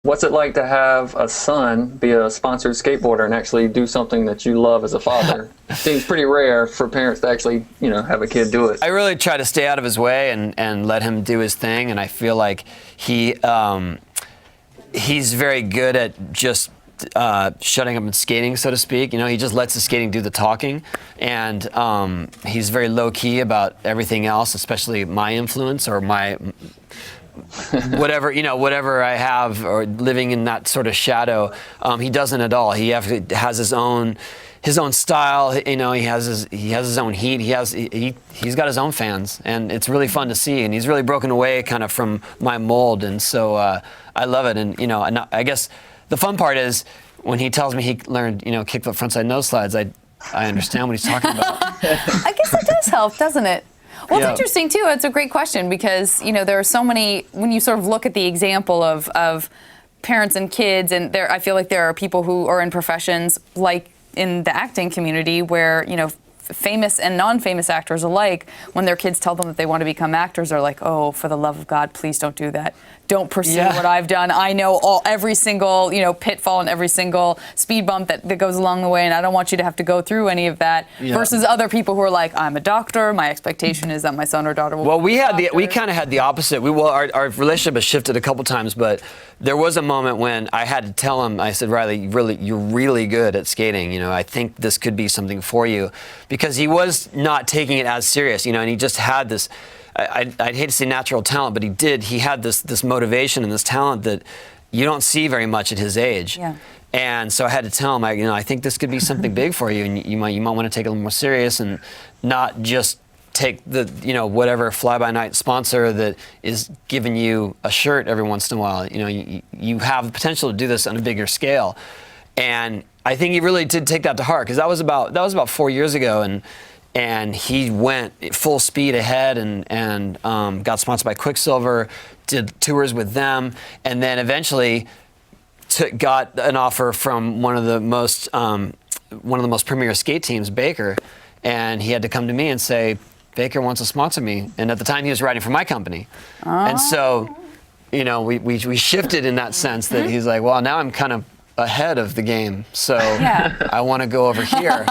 What's it like to have a son be a sponsored skateboarder and actually do something that you love as a father? Seems pretty rare for parents to actually, have a kid do it. I really try to stay out of his way and let him do his thing, and I feel like he's very good at just shutting up and skating, so to speak. He just lets the skating do the talking, and he's very low-key about everything else, especially my influence or my whatever I have, or living in that sort of shadow. He doesn't at all. He has his own style. He has his own heat. He's got his own fans, and it's really fun to see. And he's really broken away kind of from my mold, and so I love it. And and I guess the fun part is when he tells me he learned kickflip frontside nose slides. I understand what he's talking about. I guess it does help, doesn't it? Well, it's interesting, too. It's a great question because, there are so many, when you sort of look at the example of parents and kids, and I feel like there are people who are in professions like in the acting community where, famous and non-famous actors alike, when their kids tell them that they want to become actors, are like, oh, for the love of God, please don't do that. Don't pursue what I've done. I know every single, pitfall and every single speed bump that goes along the way, and I don't want you to have to go through any of that. Yeah. Versus other people who are like, I'm a doctor. My expectation is that my son or daughter will. Well, we kind of had the opposite. Our relationship has shifted a couple times, but there was a moment when I had to tell him. I said, Riley, you're really good at skating. I think this could be something for you, because he was not taking it as serious. And he just had this. I'd hate to say natural talent, but he had this motivation and this talent that you don't see very much at his age. Yeah. And so I had to tell him, I think this could be something big for you, and you might want to take it a little more serious and not just take the whatever fly-by-night sponsor that is giving you a shirt every once in a while. You have the potential to do this on a bigger scale, and I think he really did take that to heart, because that was about 4 years ago, and he went full speed ahead and got sponsored by Quicksilver, did tours with them, and then eventually got an offer from one of the most premier skate teams, Baker, and he had to come to me and say, Baker wants to sponsor me, and at the time he was writing for my company, and so we shifted in that sense that he's like, well, now I'm kind of ahead of the game, so I want to go over here.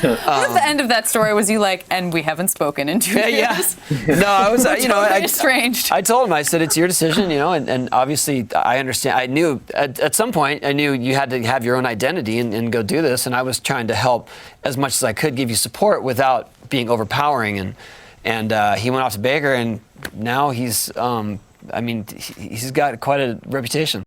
The end of that story was you like, and we haven't spoken in 2 years. No, I was, estranged. I told him, I said, it's your decision, and obviously I understand. I knew at some point, I knew you had to have your own identity and go do this, and I was trying to help as much as I could, give you support without being overpowering, and he went off to Baker, and now he's got quite a reputation.